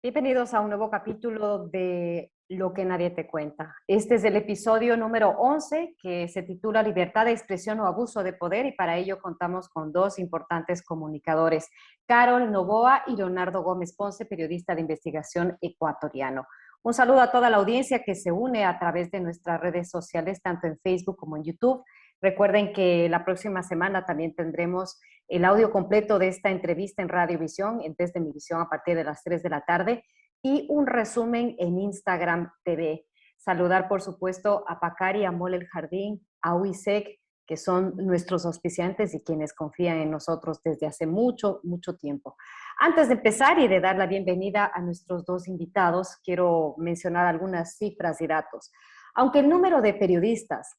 Bienvenidos a un nuevo capítulo de Lo que nadie te cuenta. Este es el episodio número 11 que se titula Libertad de expresión o abuso de poder y para ello contamos con dos importantes comunicadores, Carol Novoa y Leonardo Gómez Ponce, periodista de investigación ecuatoriano. Un saludo a toda la audiencia que se une a través de nuestras redes sociales, tanto en Facebook como en YouTube. Recuerden que la próxima semana también tendremos el audio completo de esta entrevista en Radiovisión, en Desde Mi Visión, a partir de las 3 de la tarde, y un resumen en Instagram TV. Saludar, por supuesto, a Pacari, a Mole el Jardín, a UISEC, que son nuestros auspiciantes y quienes confían en nosotros desde hace mucho, mucho tiempo. Antes de empezar y de dar la bienvenida a nuestros dos invitados, quiero mencionar algunas cifras y datos. Aunque el número de periodistas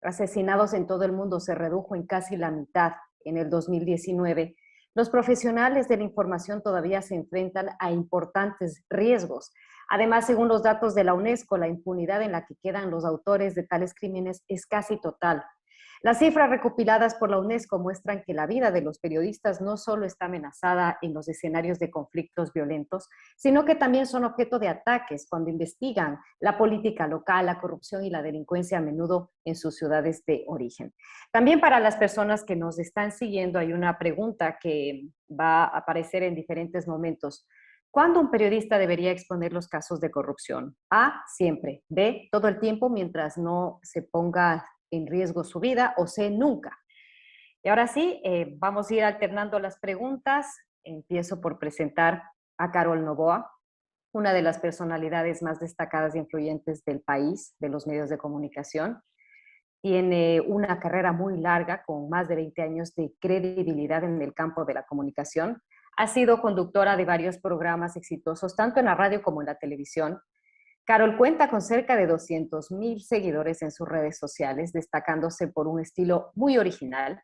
asesinados en todo el mundo se redujo en casi la mitad en el 2019, los profesionales de la información todavía se enfrentan a importantes riesgos. Además, según los datos de la UNESCO, la impunidad en la que quedan los autores de tales crímenes es casi total. Las cifras recopiladas por la UNESCO muestran que la vida de los periodistas no solo está amenazada en los escenarios de conflictos violentos, sino que también son objeto de ataques cuando investigan la política local, la corrupción y la delincuencia a menudo en sus ciudades de origen. También para las personas que nos están siguiendo hay una pregunta que va a aparecer en diferentes momentos. ¿Cuándo un periodista debería exponer los casos de corrupción? A, siempre. B, todo el tiempo mientras no se ponga en riesgo su vida, o C, nunca. Y ahora sí, vamos a ir alternando las preguntas. Empiezo por presentar a Carol Novoa, una de las personalidades más destacadas e influyentes del país, de los medios de comunicación. Tiene una carrera muy larga, con más de 20 años de credibilidad en el campo de la comunicación. Ha sido conductora de varios programas exitosos, tanto en la radio como en la televisión. Carol cuenta con cerca de 200,000 seguidores en sus redes sociales, destacándose por un estilo muy original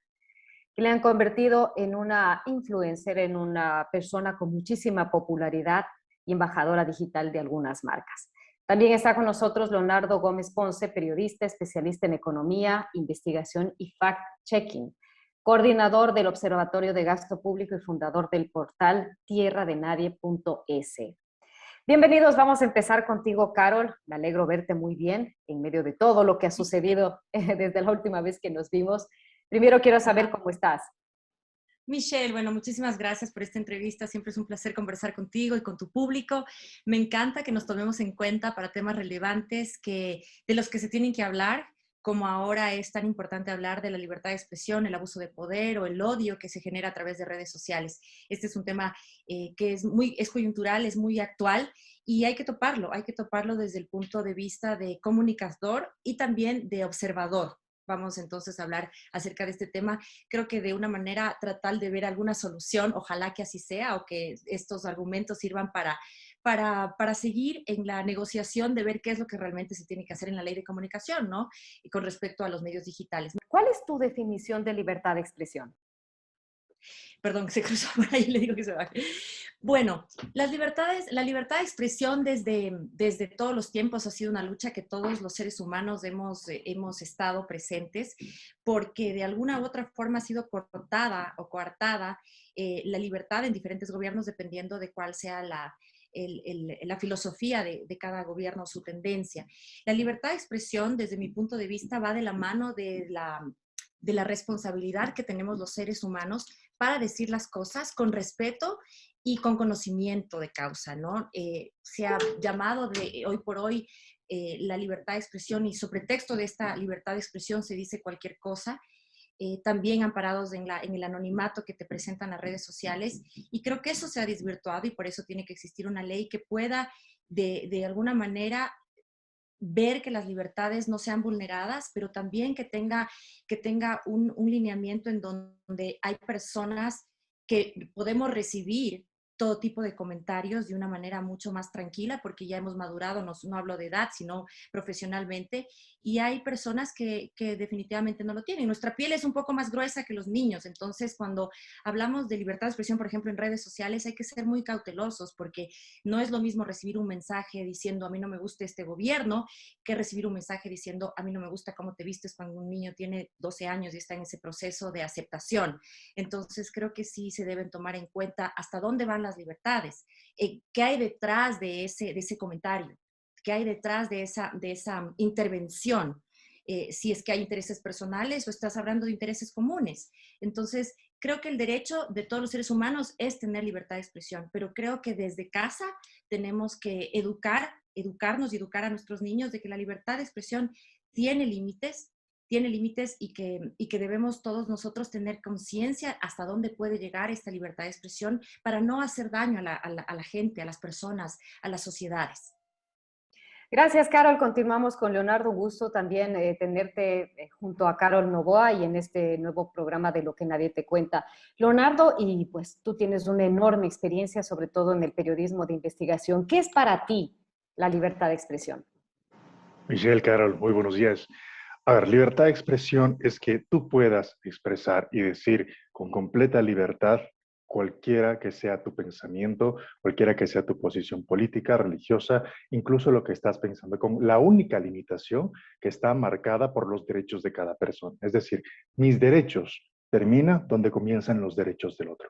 que le han convertido en una influencer, en una persona con muchísima popularidad y embajadora digital de algunas marcas. También está con nosotros Leonardo Gómez Ponce, periodista, especialista en economía, investigación y fact-checking, coordinador del Observatorio de Gasto Público y fundador del portal tierradenadie.es. Bienvenidos, vamos a empezar contigo, Carol. Me alegro verte muy bien en medio de todo lo que ha sucedido desde la última vez que nos vimos. Primero quiero saber cómo estás. Michelle, bueno, muchísimas gracias por esta entrevista. Siempre es un placer conversar contigo y con tu público. Me encanta que nos tomemos en cuenta para temas relevantes de los que se tienen que hablar, como ahora es tan importante hablar de la libertad de expresión, el abuso de poder o el odio que se genera a través de redes sociales. Este es un tema que es coyuntural, es muy actual y hay que toparlo desde el punto de vista de comunicador y también de observador. Vamos entonces a hablar acerca de este tema. Creo que de una manera tratar de ver alguna solución, ojalá que así sea, o que estos argumentos sirvan para seguir en la negociación de ver qué es lo que realmente se tiene que hacer en la ley de comunicación, ¿no? Y con respecto a los medios digitales. ¿Cuál es tu definición de libertad de expresión? Perdón, que se cruzó por ahí, le digo que se baje. Bueno, la libertad de expresión desde todos los tiempos ha sido una lucha que todos los seres humanos hemos estado presentes, porque de alguna u otra forma ha sido cortada o coartada la libertad en diferentes gobiernos dependiendo de cuál sea la filosofía de cada gobierno, su tendencia. La libertad de expresión, desde mi punto de vista, va de la mano de la responsabilidad que tenemos los seres humanos para decir las cosas con respeto y con conocimiento de causa, ¿no? Se ha llamado hoy por hoy la libertad de expresión y sobre texto de esta libertad de expresión se dice cualquier cosa, también amparados en el anonimato que te presentan las redes sociales. Y creo que eso se ha desvirtuado y por eso tiene que existir una ley que pueda de alguna manera ver que las libertades no sean vulneradas, pero también que tenga un lineamiento en donde hay personas que podemos recibir todo tipo de comentarios de una manera mucho más tranquila, porque ya hemos madurado, no hablo de edad, sino profesionalmente, y hay personas que definitivamente no lo tienen. Nuestra piel es un poco más gruesa que los niños, entonces cuando hablamos de libertad de expresión, por ejemplo, en redes sociales, hay que ser muy cautelosos, porque no es lo mismo recibir un mensaje diciendo a mí no me gusta este gobierno, que recibir un mensaje diciendo a mí no me gusta cómo te vistes cuando un niño tiene 12 años y está en ese proceso de aceptación. Entonces creo que sí se deben tomar en cuenta hasta dónde van las libertades. ¿Qué hay detrás de ese comentario? ¿Qué hay detrás de esa intervención? Si es que hay intereses personales o estás hablando de intereses comunes. Entonces, creo que el derecho de todos los seres humanos es tener libertad de expresión, pero creo que desde casa tenemos que educarnos y educar a nuestros niños de que la libertad de expresión tiene límites y que debemos todos nosotros tener conciencia hasta dónde puede llegar esta libertad de expresión para no hacer daño a la gente, a las personas, a las sociedades. Gracias, Carol. Continuamos con Leonardo. Gusto también tenerte junto a Carol Novoa y en este nuevo programa de Lo que nadie te cuenta. Leonardo, y pues tú tienes una enorme experiencia, sobre todo en el periodismo de investigación. ¿Qué es para ti la libertad de expresión? Michelle, Carol, muy buenos días. A ver, libertad de expresión es que tú puedas expresar y decir con completa libertad cualquiera que sea tu pensamiento, cualquiera que sea tu posición política, religiosa, incluso lo que estás pensando, con la única limitación que está marcada por los derechos de cada persona. Es decir, mis derechos terminan donde comienzan los derechos del otro.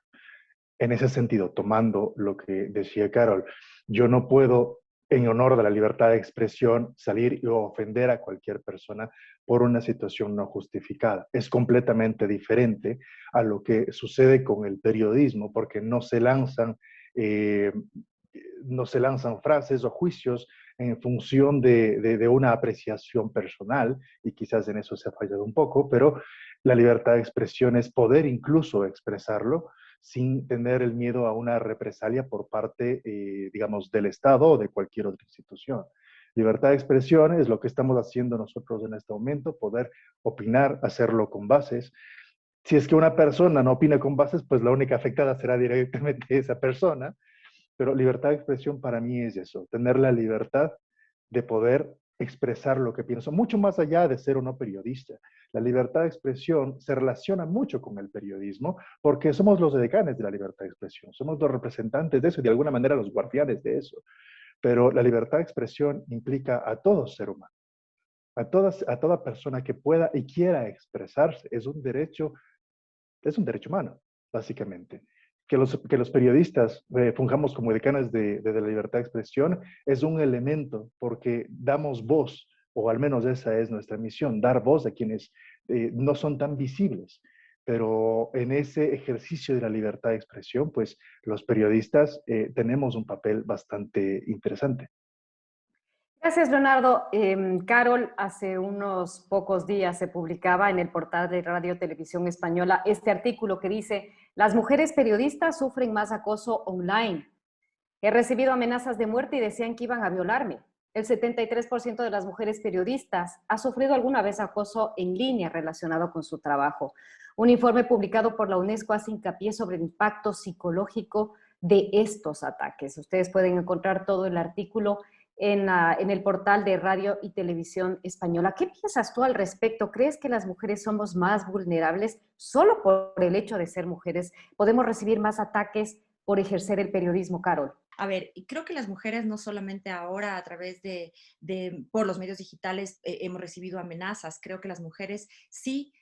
En ese sentido, tomando lo que decía Carol, yo no puedo, en honor de la libertad de expresión, salir y ofender a cualquier persona por una situación no justificada. Es completamente diferente a lo que sucede con el periodismo, porque eh, no se lanzan frases o juicios en función de una apreciación personal, y quizás en eso se ha fallado un poco, pero la libertad de expresión es poder incluso expresarlo sin tener el miedo a una represalia por parte, digamos, del Estado o de cualquier otra institución. Libertad de expresión es lo que estamos haciendo nosotros en este momento, poder opinar, hacerlo con bases. Si es que una persona no opina con bases, pues la única afectada será directamente esa persona, pero libertad de expresión para mí es eso, tener la libertad de poder expresar lo que pienso, mucho más allá de ser o no periodista. La libertad de expresión se relaciona mucho con el periodismo porque somos los decanes de la libertad de expresión, somos los representantes de eso y de alguna manera los guardianes de eso. Pero la libertad de expresión implica a todo ser humano, a toda persona que pueda y quiera expresarse. Es un derecho humano, básicamente. Que los periodistas fungamos como decanes de la libertad de expresión es un elemento porque damos voz, o al menos esa es nuestra misión, dar voz a quienes no son tan visibles. Pero en ese ejercicio de la libertad de expresión, pues los periodistas tenemos un papel bastante interesante. Gracias, Leonardo. Carol, hace unos pocos días se publicaba en el portal de Radio Televisión Española este artículo que dice: las mujeres periodistas sufren más acoso online. He recibido amenazas de muerte y decían que iban a violarme. El 73% de las mujeres periodistas ha sufrido alguna vez acoso en línea relacionado con su trabajo. Un informe publicado por la UNESCO hace hincapié sobre el impacto psicológico de estos ataques. Ustedes pueden encontrar todo el artículo en el portal de Radio y Televisión Española. ¿Qué piensas tú al respecto? ¿Crees que las mujeres somos más vulnerables solo por el hecho de ser mujeres? ¿Podemos recibir más ataques por ejercer el periodismo, Carol? A ver, y creo que las mujeres no solamente ahora a través por los medios digitales hemos recibido amenazas, creo que las mujeres sí,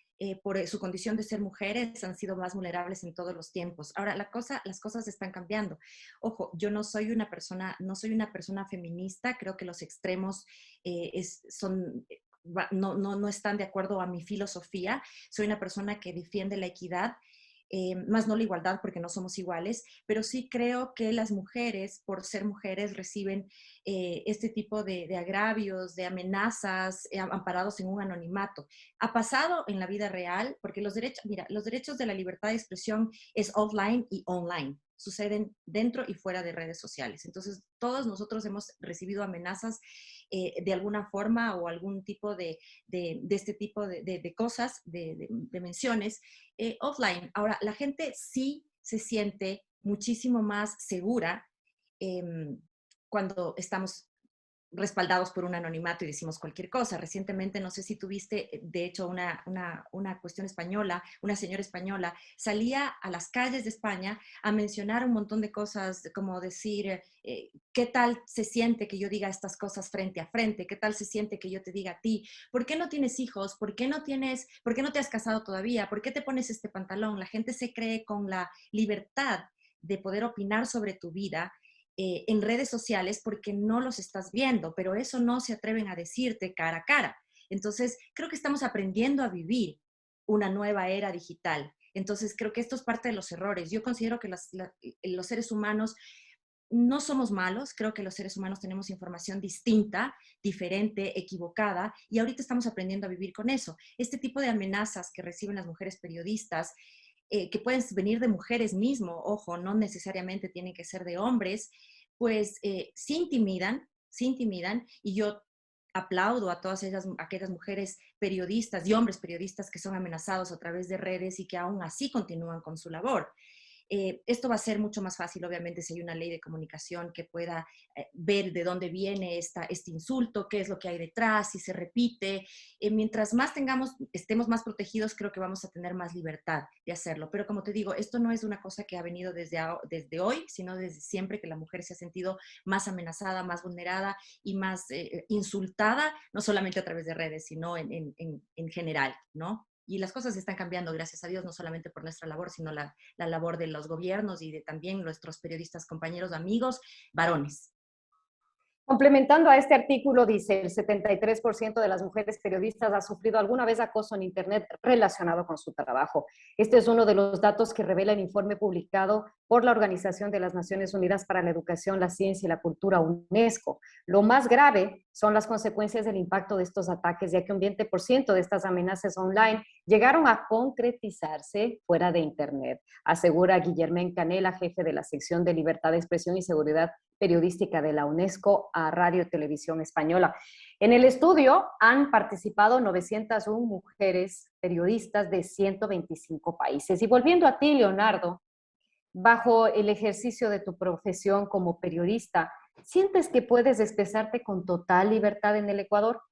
por su condición de ser mujeres, han sido más vulnerables en todos los tiempos. Ahora, las cosas están cambiando. Ojo, yo no soy una persona feminista, creo que los extremos no están de acuerdo a mi filosofía. Soy una persona que defiende la equidad, más no la igualdad porque no somos iguales, pero sí creo que las mujeres, por ser mujeres, reciben este tipo de agravios, de amenazas, amparados en un anonimato. Ha pasado en la vida real, porque los derechos de la libertad de expresión es offline y online. Suceden dentro y fuera de redes sociales. Entonces, todos nosotros hemos recibido amenazas de alguna forma o algún tipo de este tipo de cosas, de menciones offline. Ahora, la gente sí se siente muchísimo más segura eh, cuando estamos respaldados por un anonimato y decimos cualquier cosa. Recientemente, no sé si tuviste, de hecho, una cuestión española, una señora española salía a las calles de España a mencionar un montón de cosas, como decir, ¿qué tal se siente que yo diga estas cosas frente a frente? ¿Qué tal se siente que yo te diga a ti? ¿Por qué no tienes hijos? ¿Por qué no te has casado todavía? ¿Por qué te pones este pantalón? La gente se cree con la libertad de poder opinar sobre tu vida en redes sociales porque no los estás viendo, pero eso no se atreven a decirte cara a cara. Entonces, creo que estamos aprendiendo a vivir una nueva era digital. Entonces, creo que esto es parte de los errores. Yo considero que los seres humanos no somos malos, creo que los seres humanos tenemos información distinta, diferente, equivocada, y ahorita estamos aprendiendo a vivir con eso. Este tipo de amenazas que reciben las mujeres periodistas, que pueden venir de mujeres mismo, ojo, no necesariamente tienen que ser de hombres, pues sí intimidan, y yo aplaudo a todas aquellas mujeres periodistas y hombres periodistas que son amenazados a través de redes y que aún así continúan con su labor. Esto va a ser mucho más fácil, obviamente, si hay una ley de comunicación que pueda ver de dónde viene este insulto, qué es lo que hay detrás, si se repite. Mientras más estemos más protegidos, creo que vamos a tener más libertad de hacerlo. Pero como te digo, esto no es una cosa que ha venido desde hoy, sino desde siempre que la mujer se ha sentido más amenazada, más vulnerada y más insultada, no solamente a través de redes, sino en general, ¿no? Y las cosas están cambiando, gracias a Dios, no solamente por nuestra labor, sino la labor de los gobiernos y de también nuestros periodistas, compañeros, amigos, varones. Complementando a este artículo, dice, el 73% de las mujeres periodistas ha sufrido alguna vez acoso en Internet relacionado con su trabajo. Este es uno de los datos que revela el informe publicado por la Organización de las Naciones Unidas para la Educación, la Ciencia y la Cultura, UNESCO. Lo más grave son las consecuencias del impacto de estos ataques, ya que un 20% de estas amenazas online llegaron a concretizarse fuera de Internet, asegura Guillermín Canela, jefe de la sección de Libertad de Expresión y Seguridad Periodística de la UNESCO a Radio Televisión Española. En el estudio han participado 901 mujeres periodistas de 125 países. Y volviendo a ti, Leonardo, bajo el ejercicio de tu profesión como periodista, ¿sientes que puedes expresarte con total libertad en el Ecuador?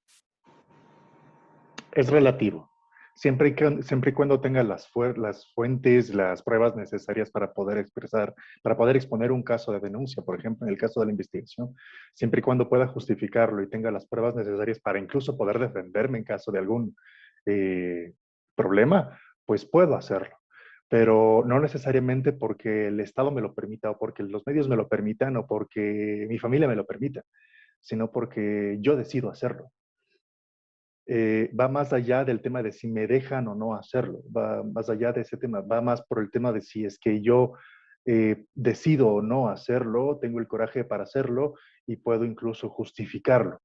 Es relativo. Siempre y cuando tenga las fuentes, las pruebas necesarias para poder expresar, para poder exponer un caso de denuncia, por ejemplo, en el caso de la investigación, siempre y cuando pueda justificarlo y tenga las pruebas necesarias para incluso poder defenderme en caso de algún problema, pues puedo hacerlo. Pero no necesariamente porque el Estado me lo permita o porque los medios me lo permitan o porque mi familia me lo permita, sino porque yo decido hacerlo. Va más allá del tema de si me dejan o no hacerlo, va más allá de ese tema, va más por el tema de si es que yo decido o no hacerlo, tengo el coraje para hacerlo y puedo incluso justificarlo.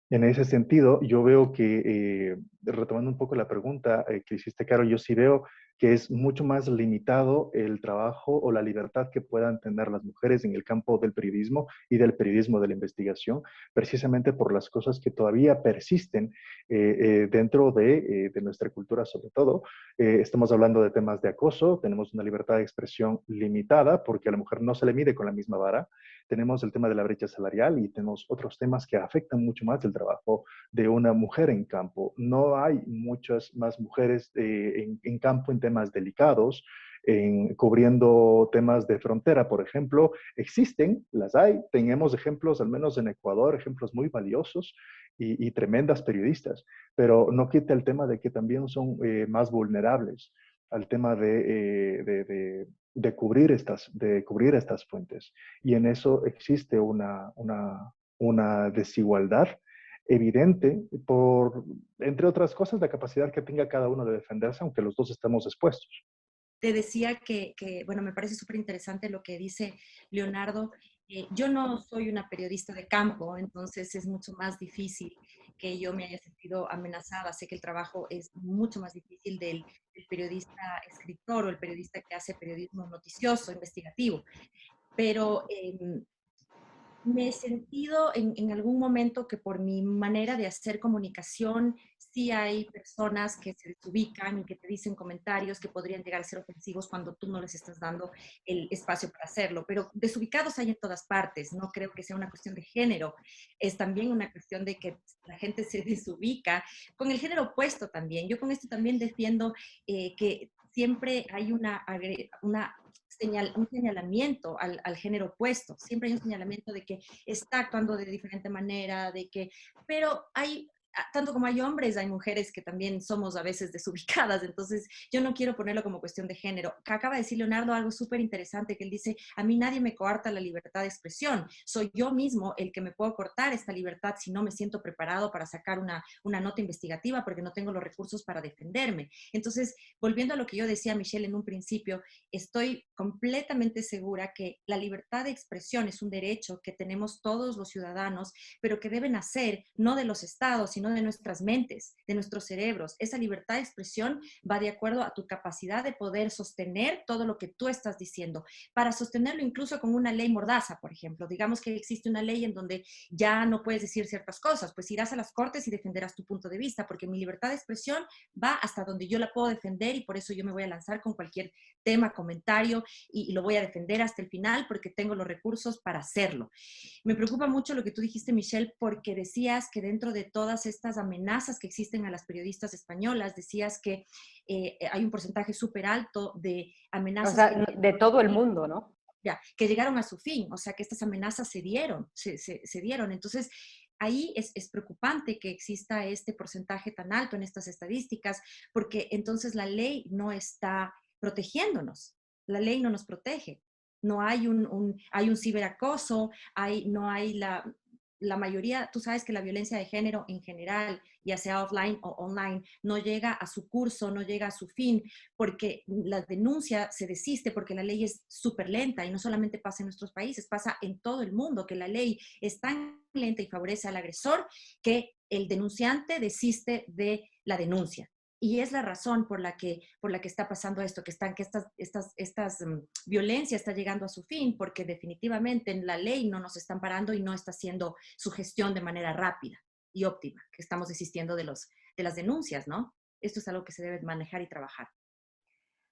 En ese sentido, yo veo que, retomando un poco la pregunta que hiciste, Caro, yo sí veo que es mucho más limitado el trabajo o la libertad que puedan tener las mujeres en el campo del periodismo y del periodismo de la investigación, precisamente por las cosas que todavía persisten dentro de nuestra cultura, sobre todo. Estamos hablando de temas de acoso, tenemos una libertad de expresión limitada porque a la mujer no se le mide con la misma vara. Tenemos el tema de la brecha salarial y tenemos otros temas que afectan mucho más el trabajo de una mujer en campo. No hay muchas más mujeres en campo en temas delicados, cubriendo temas de frontera, por ejemplo. Existen, las hay, tenemos ejemplos, al menos en Ecuador, ejemplos muy valiosos y tremendas periodistas, pero no quita el tema de que también son más vulnerables al tema de cubrir estas fuentes. Y en eso existe una desigualdad evidente por, entre otras cosas, la capacidad que tenga cada uno de defenderse, aunque los dos estamos expuestos. Te decía bueno, me parece súper interesante lo que dice Leonardo. Yo no soy una periodista de campo, entonces es mucho más difícil que yo me haya sentido amenazada. Sé que el trabajo es mucho más difícil del periodista escritor o el periodista que hace periodismo noticioso, investigativo. Pero me he sentido en algún momento que por mi manera de hacer comunicación, sí hay personas que se desubican y que te dicen comentarios que podrían llegar a ser ofensivos cuando tú no les estás dando el espacio para hacerlo. Pero desubicados hay en todas partes. No creo que sea una cuestión de género. Es también una cuestión de que la gente se desubica con el género opuesto también. Yo con esto también defiendo que siempre hay un señalamiento al género opuesto. Siempre hay un señalamiento de que está actuando de diferente manera, pero tanto como hay hombres, hay mujeres que también somos a veces desubicadas, entonces yo no quiero ponerlo como cuestión de género. Acaba de decir Leonardo algo súper interesante, que él dice, a mí nadie me coarta la libertad de expresión, soy yo mismo el que me puedo cortar esta libertad si no me siento preparado para sacar una nota investigativa porque no tengo los recursos para defenderme. Entonces, volviendo a lo que yo decía, Michelle, en un principio, estoy completamente segura que la libertad de expresión es un derecho que tenemos todos los ciudadanos, pero que debe nacer no de los estados, sino de nuestras mentes, de nuestros cerebros. Esa libertad de expresión va de acuerdo a tu capacidad de poder sostener todo lo que tú estás diciendo, para sostenerlo incluso con una ley mordaza, por ejemplo. Digamos que existe una ley en donde ya no puedes decir ciertas cosas, pues irás a las cortes y defenderás tu punto de vista, porque mi libertad de expresión va hasta donde yo la puedo defender y por eso yo me voy a lanzar con cualquier tema, comentario y lo voy a defender hasta el final porque tengo los recursos para hacerlo. Me preocupa mucho lo que tú dijiste, Michelle, porque decías que dentro de todas estas amenazas que existen a las periodistas españolas, decías que hay un porcentaje súper alto de amenazas. O sea, de todo el mundo, ¿no? Ya, que llegaron a su fin, o sea, que estas amenazas se dieron. Entonces, ahí es preocupante que exista este porcentaje tan alto en estas estadísticas, porque entonces la ley no está protegiéndonos, la ley no nos protege. No hay hay un ciberacoso, no hay la mayoría, tú sabes que la violencia de género en general, ya sea offline o online, no llega a su curso, no llega a su fin, porque la denuncia se desiste, porque la ley es súper lenta y no solamente pasa en nuestros países, pasa en todo el mundo, que la ley es tan lenta y favorece al agresor que el denunciante desiste de la denuncia. Y es la razón por la que está pasando esto, que estas violencia está llegando a su fin, porque definitivamente en la ley no nos están parando y no está haciendo su gestión de manera rápida y óptima, que estamos desistiendo de las denuncias, ¿no? Esto es algo que se debe manejar y trabajar.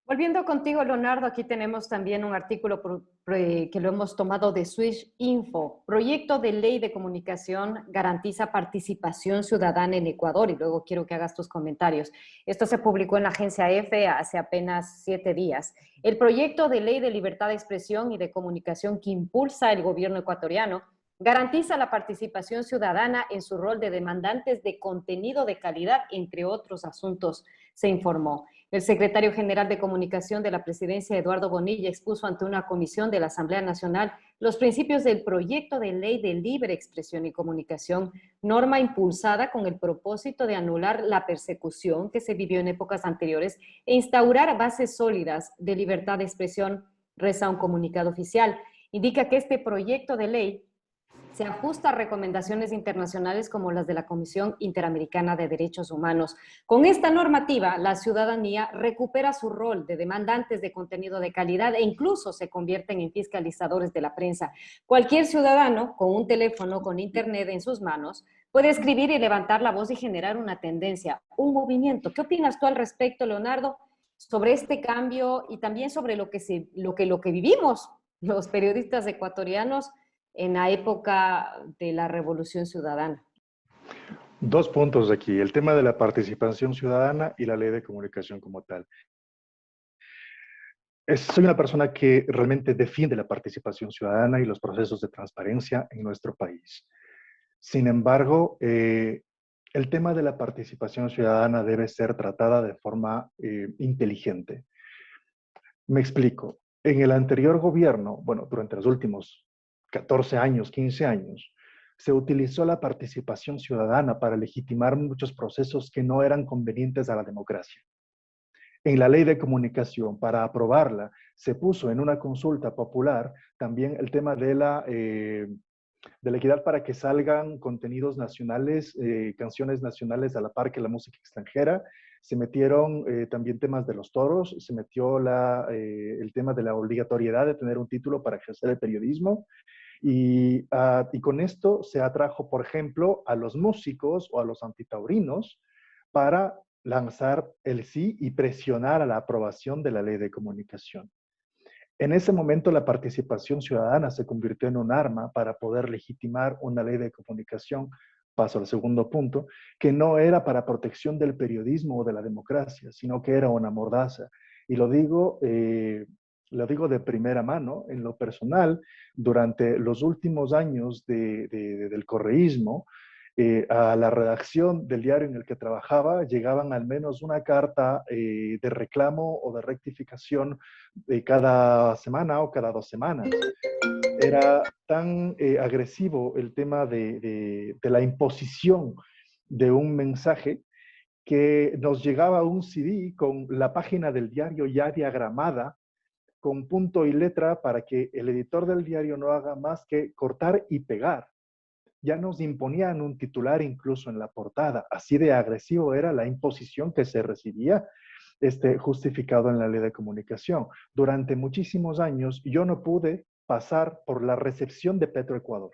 Volviendo contigo, Leonardo, aquí tenemos también un artículo que lo hemos tomado de Swish Info. Proyecto de ley de comunicación garantiza participación ciudadana en Ecuador. Y luego quiero que hagas tus comentarios. Esto se publicó en la agencia EFE hace apenas 7 días. El proyecto de ley de libertad de expresión y de comunicación que impulsa el gobierno ecuatoriano garantiza la participación ciudadana en su rol de demandantes de contenido de calidad, entre otros asuntos, se informó. El secretario general de Comunicación de la Presidencia, Eduardo Bonilla, expuso ante una comisión de la Asamblea Nacional los principios del proyecto de ley de libre expresión y comunicación, norma impulsada con el propósito de anular la persecución que se vivió en épocas anteriores e instaurar bases sólidas de libertad de expresión, reza un comunicado oficial. Indica que este proyecto de ley se ajusta a recomendaciones internacionales como las de la Comisión Interamericana de Derechos Humanos. Con esta normativa, la ciudadanía recupera su rol de demandantes de contenido de calidad e incluso se convierten en fiscalizadores de la prensa. Cualquier ciudadano con un teléfono con internet en sus manos puede escribir y levantar la voz y generar una tendencia, un movimiento. ¿Qué opinas tú al respecto, Leonardo, sobre este cambio y también sobre lo que vivimos los periodistas ecuatorianos en la época de la Revolución Ciudadana? 2 puntos aquí, el tema de la participación ciudadana y la ley de comunicación como tal. Soy una persona que realmente defiende la participación ciudadana y los procesos de transparencia en nuestro país. Sin embargo, el tema de la participación ciudadana debe ser tratada de forma inteligente. Me explico. En el anterior gobierno, bueno, durante los últimos 14 años, 15 años, se utilizó la participación ciudadana para legitimar muchos procesos que no eran convenientes a la democracia. En la ley de comunicación, para aprobarla, se puso en una consulta popular también el tema de la equidad para que salgan contenidos nacionales, canciones nacionales a la par que la música extranjera. Se metieron también temas de los toros, se metió el tema de la obligatoriedad de tener un título para ejercer el periodismo. Y con esto se atrajo, por ejemplo, a los músicos o a los antitaurinos para lanzar el sí y presionar a la aprobación de la ley de comunicación. En ese momento la participación ciudadana se convirtió en un arma para poder legitimar una ley de comunicación, paso al segundo punto, que no era para protección del periodismo o de la democracia, sino que era una mordaza. Y lo digo de primera mano, en lo personal, durante los últimos años del correísmo, a la redacción del diario en el que trabajaba llegaban al menos una carta de reclamo o de rectificación cada semana o cada 2 semanas. Era tan agresivo el tema de la imposición de un mensaje que nos llegaba un CD con la página del diario ya diagramada, con punto y letra, para que el editor del diario no haga más que cortar y pegar. Ya nos imponían un titular incluso en la portada. Así de agresivo era la imposición que se recibía, justificado en la ley de comunicación. Durante muchísimos años yo no pude pasar por la recepción de Petroecuador.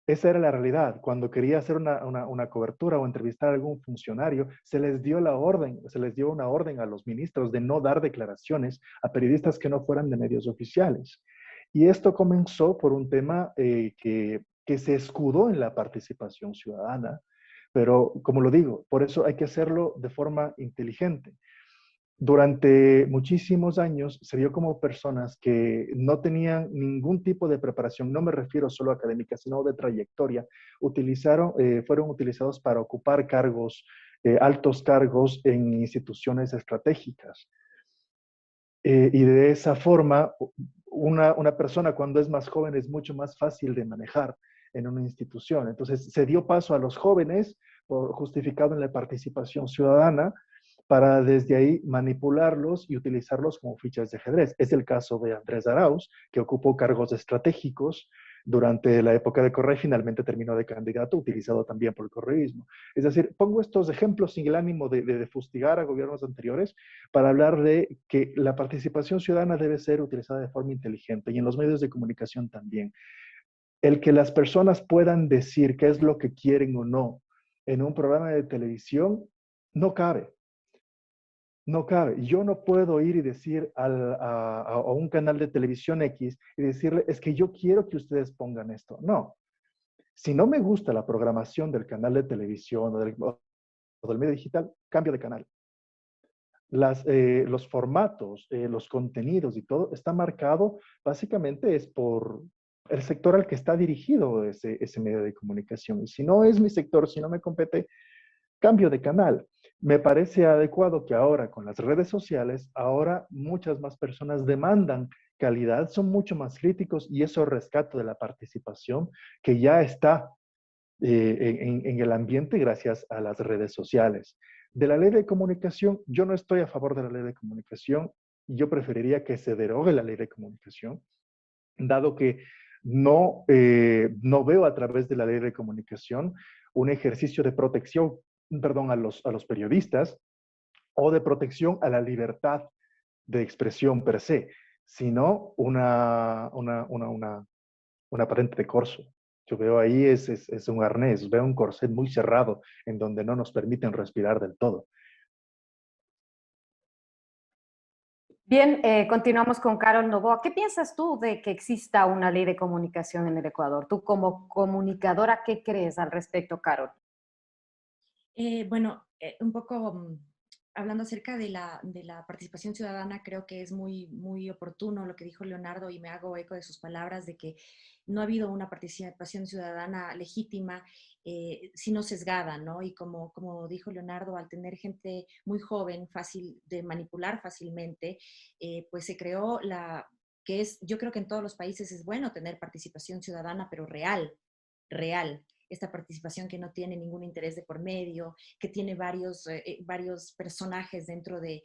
Esa era la realidad. Cuando quería hacer una cobertura o entrevistar a algún funcionario, se les dio una orden a los ministros de no dar declaraciones a periodistas que no fueran de medios oficiales. Y esto comenzó por un tema que se escudó en la participación ciudadana, pero como lo digo, por eso hay que hacerlo de forma inteligente. Durante muchísimos años se vio como personas que no tenían ningún tipo de preparación, no me refiero solo académica, sino de trayectoria, fueron utilizados para ocupar cargos, altos cargos en instituciones estratégicas. Y de esa forma, una persona cuando es más joven es mucho más fácil de manejar en una institución. Entonces se dio paso a los jóvenes, justificado en la participación ciudadana, para desde ahí manipularlos y utilizarlos como fichas de ajedrez. Es el caso de Andrés Arauz, que ocupó cargos estratégicos durante la época de Correa y finalmente terminó de candidato, utilizado también por el correísmo. Es decir, pongo estos ejemplos sin el ánimo de fustigar a gobiernos anteriores para hablar de que la participación ciudadana debe ser utilizada de forma inteligente y en los medios de comunicación también. El que las personas puedan decir qué es lo que quieren o no en un programa de televisión no cabe. No cabe. Yo no puedo ir y decir a un canal de televisión X y decirle, es que yo quiero que ustedes pongan esto. No. Si no me gusta la programación del canal de televisión o del medio digital, cambio de canal. Los formatos, los contenidos y todo está marcado básicamente es por el sector al que está dirigido ese medio de comunicación. Y si no es mi sector, si no me compete, cambio de canal. Me parece adecuado que ahora con las redes sociales, ahora muchas más personas demandan calidad, son mucho más críticos y eso rescato de la participación que ya está en el ambiente gracias a las redes sociales. De la ley de comunicación, yo no estoy a favor de la ley de comunicación y yo preferiría que se derogue la ley de comunicación, dado que no veo a través de la ley de comunicación un ejercicio de protección, perdón, a los periodistas o de protección a la libertad de expresión per se, sino una patente de corso. Yo veo ahí es un arnés, veo un corset muy cerrado en donde no nos permiten respirar del todo. Bien, continuamos con Carol Novoa. ¿Qué piensas tú de que exista una ley de comunicación en el Ecuador? Tú como comunicadora, ¿qué crees al respecto, Carol? Bueno, un poco hablando acerca de la participación ciudadana, creo que es muy, muy oportuno lo que dijo Leonardo y me hago eco de sus palabras de que no ha habido una participación ciudadana legítima, sino sesgada, ¿no? Y como dijo Leonardo, al tener gente muy joven, fácil de manipular fácilmente, pues se creó yo creo que en todos los países es bueno tener participación ciudadana, pero real, esta participación que no tiene ningún interés de por medio, que tiene varios personajes dentro de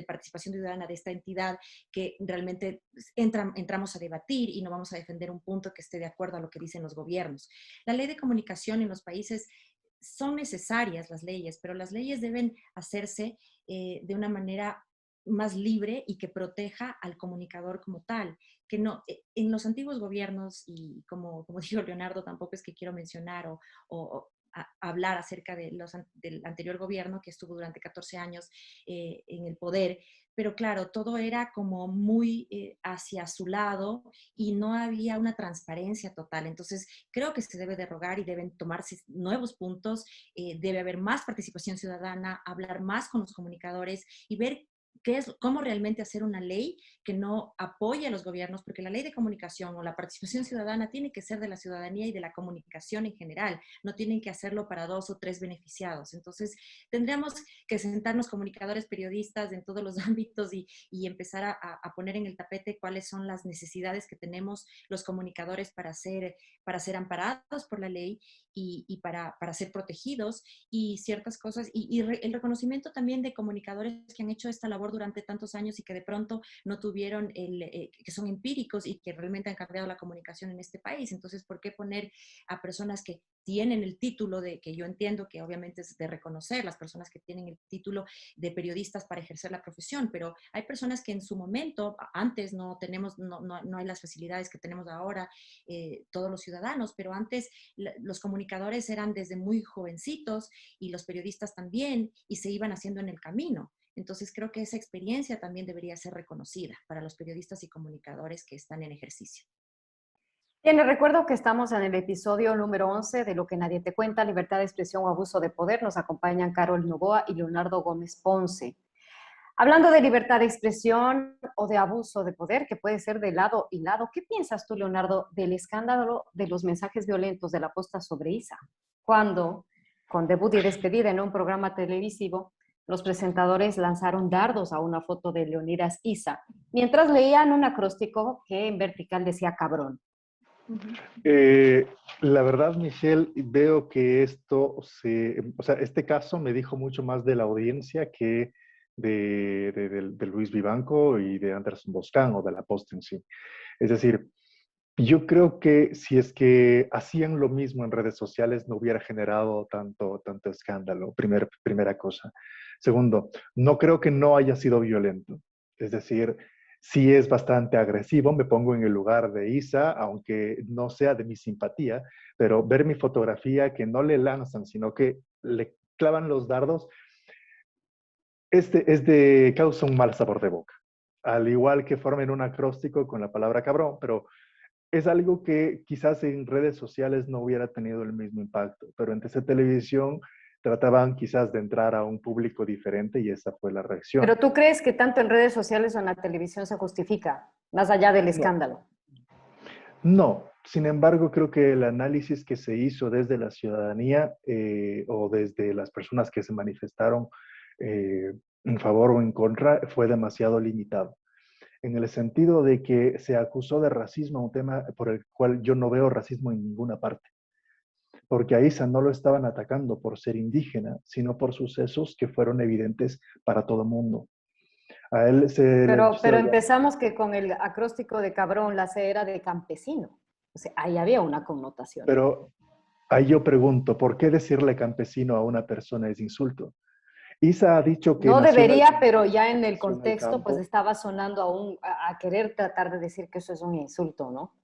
participación ciudadana de esta entidad, que realmente entramos a debatir y no vamos a defender un punto que esté de acuerdo a lo que dicen los gobiernos. La ley de comunicación en los países son necesarias las leyes, pero las leyes deben hacerse de una manera más libre y que proteja al comunicador como tal, que no, en los antiguos gobiernos, y como dijo Leonardo, tampoco es que quiero mencionar o hablar acerca del anterior gobierno que estuvo durante 14 años en el poder, pero claro, todo era como muy hacia su lado y no había una transparencia total. Entonces, creo que se debe derogar y deben tomarse nuevos puntos, debe haber más participación ciudadana, hablar más con los comunicadores y ver cómo realmente hacer una ley que no apoye a los gobiernos, porque la ley de comunicación o la participación ciudadana tiene que ser de la ciudadanía y de la comunicación en general, no tienen que hacerlo para 2 o 3 beneficiados. Entonces, tendríamos que sentarnos comunicadores, periodistas en todos los ámbitos y empezar a poner en el tapete cuáles son las necesidades que tenemos los comunicadores para ser amparados por la ley y para ser protegidos y ciertas cosas, el reconocimiento también de comunicadores que han hecho esta labor durante tantos años y que de pronto no tuvieron, que son empíricos y que realmente han cambiado la comunicación en este país. Entonces, ¿por qué poner a personas que tienen el título que yo entiendo que obviamente es de reconocer, las personas que tienen el título de periodistas para ejercer la profesión, pero hay personas que en su momento, antes no hay las facilidades que tenemos ahora, todos los ciudadanos, pero antes los comunicadores eran desde muy jovencitos y los periodistas también, y se iban haciendo en el camino. Entonces creo que esa experiencia también debería ser reconocida para los periodistas y comunicadores que están en ejercicio. Bien, les recuerdo que estamos en el episodio número 11 de Lo que nadie te cuenta, libertad de expresión o abuso de poder. Nos acompañan Carol Novoa y Leonardo Gómez Ponce. Hablando de libertad de expresión o de abuso de poder, que puede ser de lado y lado, ¿qué piensas tú, Leonardo, del escándalo de los mensajes violentos de la posta sobre Isa? Cuando, con debut y despedida en un programa televisivo, los presentadores lanzaron dardos a una foto de Leonidas Isa, mientras leían un acróstico que en vertical decía cabrón. La verdad, Michelle, veo que o sea, este caso me dijo mucho más de la audiencia que de Luis Vivanco y de Anderson Boscan o de la Posta en sí. Es decir, yo creo que si es que hacían lo mismo en redes sociales, no hubiera generado tanto escándalo, primera cosa. Segundo, no creo que no haya sido violento. Es decir, sí es bastante agresivo, me pongo en el lugar de Isa, aunque no sea de mi simpatía, pero ver mi fotografía que no le lanzan, sino que le clavan los dardos, causa un mal sabor de boca. Al igual que formen un acróstico con la palabra cabrón, pero es algo que quizás en redes sociales no hubiera tenido el mismo impacto, pero en TC Televisión trataban quizás de entrar a un público diferente y esa fue la reacción. ¿Pero tú crees que tanto en redes sociales o en la televisión se justifica, más allá del No, escándalo? no. Sin embargo, creo que el análisis que se hizo desde la ciudadanía o desde las personas que se manifestaron en favor o en contra fue demasiado limitado. En el sentido de que se acusó de racismo, un tema por el cual yo no veo racismo en ninguna parte. Porque a Isa no lo estaban atacando por ser indígena, sino por sucesos que fueron evidentes para todo el mundo. A él Pero empezamos que con el acróstico de cabrón, la C era de campesino. O sea, ahí había una connotación. Pero ahí yo pregunto, ¿por qué decirle campesino a una persona es insulto? Isa ha dicho que No nació en el, debería, pero ya en el nació en el contexto, pues campo. estaba sonando a querer tratar de decir que eso es un insulto, ¿no?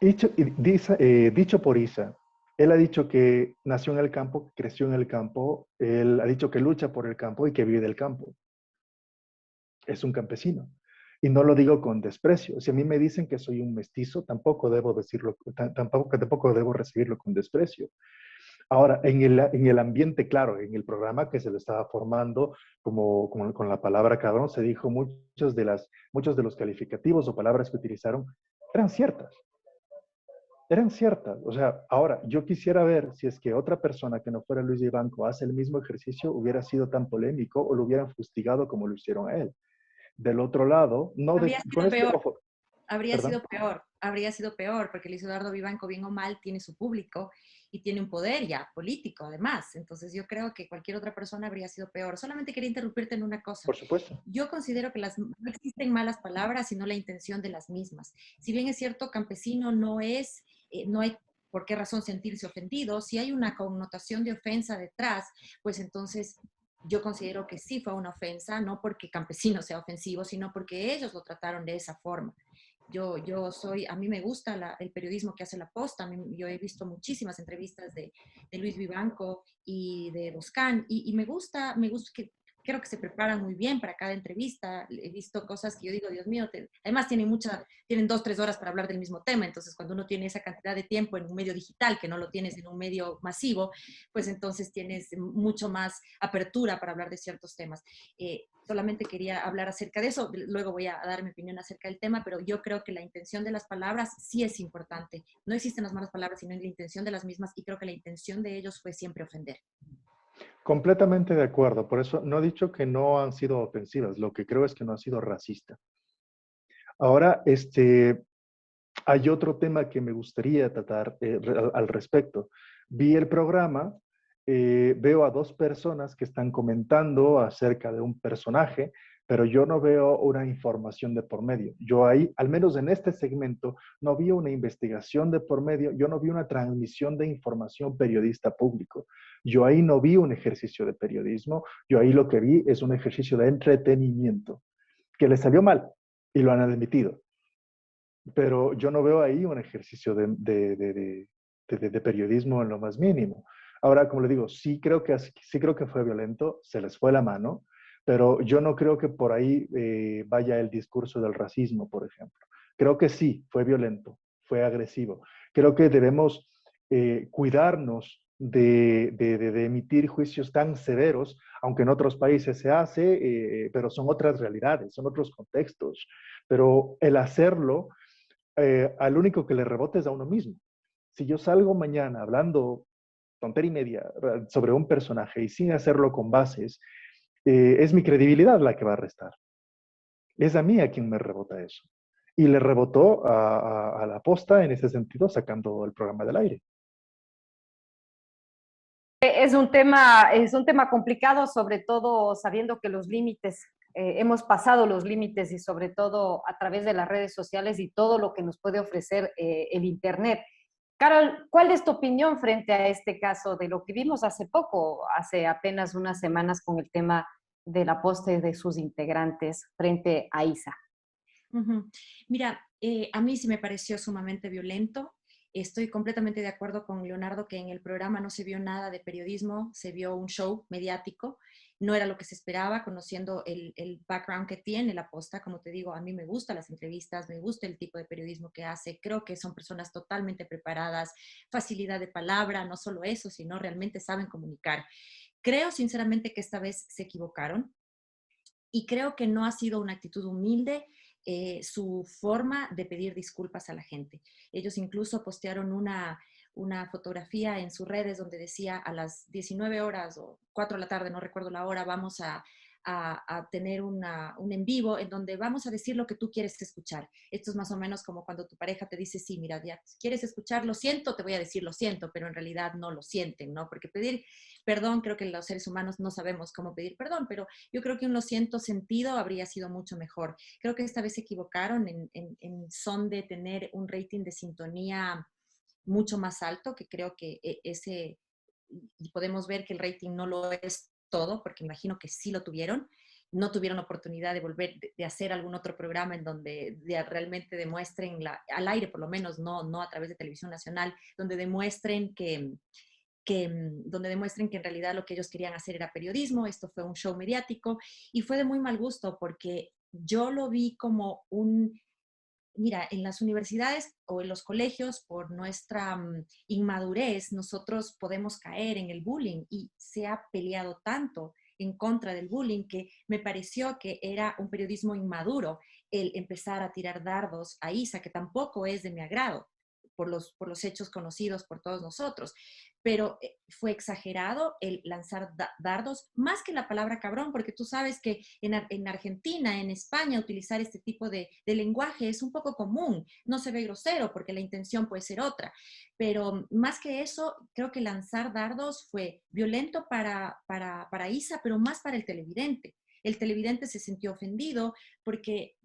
Dicho por Isa, él ha dicho que nació en el campo, creció en el campo, él ha dicho que lucha por el campo y que vive del campo. Es un campesino. Y no lo digo con desprecio. Si a mí me dicen que soy un mestizo, tampoco debo decirlo, tampoco debo recibirlo con desprecio. Ahora, en el ambiente, claro, en el programa que se lo estaba formando, con la palabra cabrón, se dijo muchos de los calificativos o palabras que utilizaron eran ciertas. Eran ciertas. O sea, ahora, yo quisiera ver si es que otra persona que no fuera Luis Vivanco hace el mismo ejercicio, hubiera sido tan polémico o lo hubieran fustigado como lo hicieron a él. Del otro lado, no de, Habría con sido esto, peor. ojo, Habría perdón. sido peor, porque Luis Eduardo Vivanco, bien o mal, tiene su público y tiene un poder ya político, además. Entonces yo creo que cualquier otra persona habría sido peor. Solamente quería interrumpirte en una cosa. Por supuesto. Yo considero que no existen malas palabras, sino la intención de las mismas. Si bien es cierto, campesino no hay por qué razón sentirse ofendido. Si hay una connotación de ofensa detrás, pues entonces yo considero que sí fue una ofensa, no porque campesino sea ofensivo, sino porque ellos lo trataron de esa forma. A mí me gusta el periodismo que hace La Posta. Yo he visto muchísimas entrevistas de Luis Vivanco y de Boscan y me gusta creo que se preparan muy bien para cada entrevista. He visto cosas que yo digo, Dios mío, además tienen 2, 3 horas para hablar del mismo tema, entonces cuando uno tiene esa cantidad de tiempo en un medio digital, que no lo tienes en un medio masivo, pues entonces tienes mucho más apertura para hablar de ciertos temas. Solamente quería hablar acerca de eso, luego voy a dar mi opinión acerca del tema, pero yo creo que la intención de las palabras sí es importante. No existen las malas palabras, sino la intención de las mismas, y creo que la intención de ellos fue siempre ofender. Completamente de acuerdo. Por eso no he dicho que no han sido ofensivas. Lo que creo es que no han sido racistas. Ahora, hay otro tema que me gustaría tratar al respecto. Vi el programa, veo a dos personas que están comentando acerca de un personaje, pero yo no veo una información de por medio. Yo ahí, al menos en este segmento, no vi una investigación de por medio, yo no vi una transmisión de información periodista público. Yo ahí no vi un ejercicio de periodismo, yo ahí lo que vi es un ejercicio de entretenimiento, que les salió mal y lo han admitido, pero yo no veo ahí un ejercicio de periodismo en lo más mínimo. Ahora, como le digo, sí creo que fue violento, se les fue la mano, pero yo no creo que por ahí vaya el discurso del racismo, por ejemplo. Creo que sí, fue violento, fue agresivo. Creo que debemos cuidarnos de emitir juicios tan severos, aunque en otros países se hace, pero son otras realidades, son otros contextos. Pero el hacerlo al único que le rebota es a uno mismo. Si yo salgo mañana hablando tontería y media sobre un personaje y sin hacerlo con bases, es mi credibilidad la que va a restar. Es a mí a quien me rebota eso. Y le rebotó a la posta en ese sentido, sacando el programa del aire. Es un tema complicado, sobre todo sabiendo que los límites, hemos pasado los límites y sobre todo a través de las redes sociales y todo lo que nos puede ofrecer el Internet. Carol, ¿cuál es tu opinión frente a este caso de lo que vimos hace poco, hace apenas unas semanas con el tema de la poste de sus integrantes frente a Isa? Mira, a mí sí me pareció sumamente violento. Estoy completamente de acuerdo con Leonardo que en el programa no se vio nada de periodismo, se vio un show mediático. No era lo que se esperaba, conociendo el background que tiene la posta. Como te digo, a mí me gustan las entrevistas, me gusta el tipo de periodismo que hace. Creo que son personas totalmente preparadas, facilidad de palabra, no solo eso, sino realmente saben comunicar. Creo sinceramente que esta vez se equivocaron y creo que no ha sido una actitud humilde su forma de pedir disculpas a la gente. Ellos incluso postearon una fotografía en sus redes donde decía a las 19 horas o 4 de la tarde, no recuerdo la hora, vamos a tener un en vivo en donde vamos a decir lo que tú quieres escuchar. Esto es más o menos como cuando tu pareja te dice, sí, mira, ya quieres escuchar lo siento, te voy a decir lo siento, pero en realidad no lo sienten, ¿no? Porque pedir perdón, creo que los seres humanos no sabemos cómo pedir perdón, pero yo creo que un lo siento sentido habría sido mucho mejor. Creo que esta vez se equivocaron en son de tener un rating de sintonía mucho más alto, que creo que ese, y podemos ver que el rating no lo es todo, porque imagino que sí lo tuvieron. No tuvieron oportunidad de volver de hacer algún otro programa en donde realmente demuestren, al aire por lo menos, no a través de televisión nacional, donde demuestren donde demuestren que en realidad lo que ellos querían hacer era periodismo. Esto fue un show mediático y fue de muy mal gusto porque yo lo vi como mira, en las universidades o en los colegios, por nuestra inmadurez, nosotros podemos caer en el bullying y se ha peleado tanto en contra del bullying que me pareció que era un periodismo inmaduro el empezar a tirar dardos a Isa, que tampoco es de mi agrado por los hechos conocidos por todos nosotros. Pero fue exagerado el lanzar dardos, más que la palabra cabrón, porque tú sabes que en Argentina, en España, utilizar este tipo de lenguaje es un poco común. No se ve grosero porque la intención puede ser otra. Pero más que eso, creo que lanzar dardos fue violento para Isa, pero más para el televidente. El televidente se sintió ofendido porque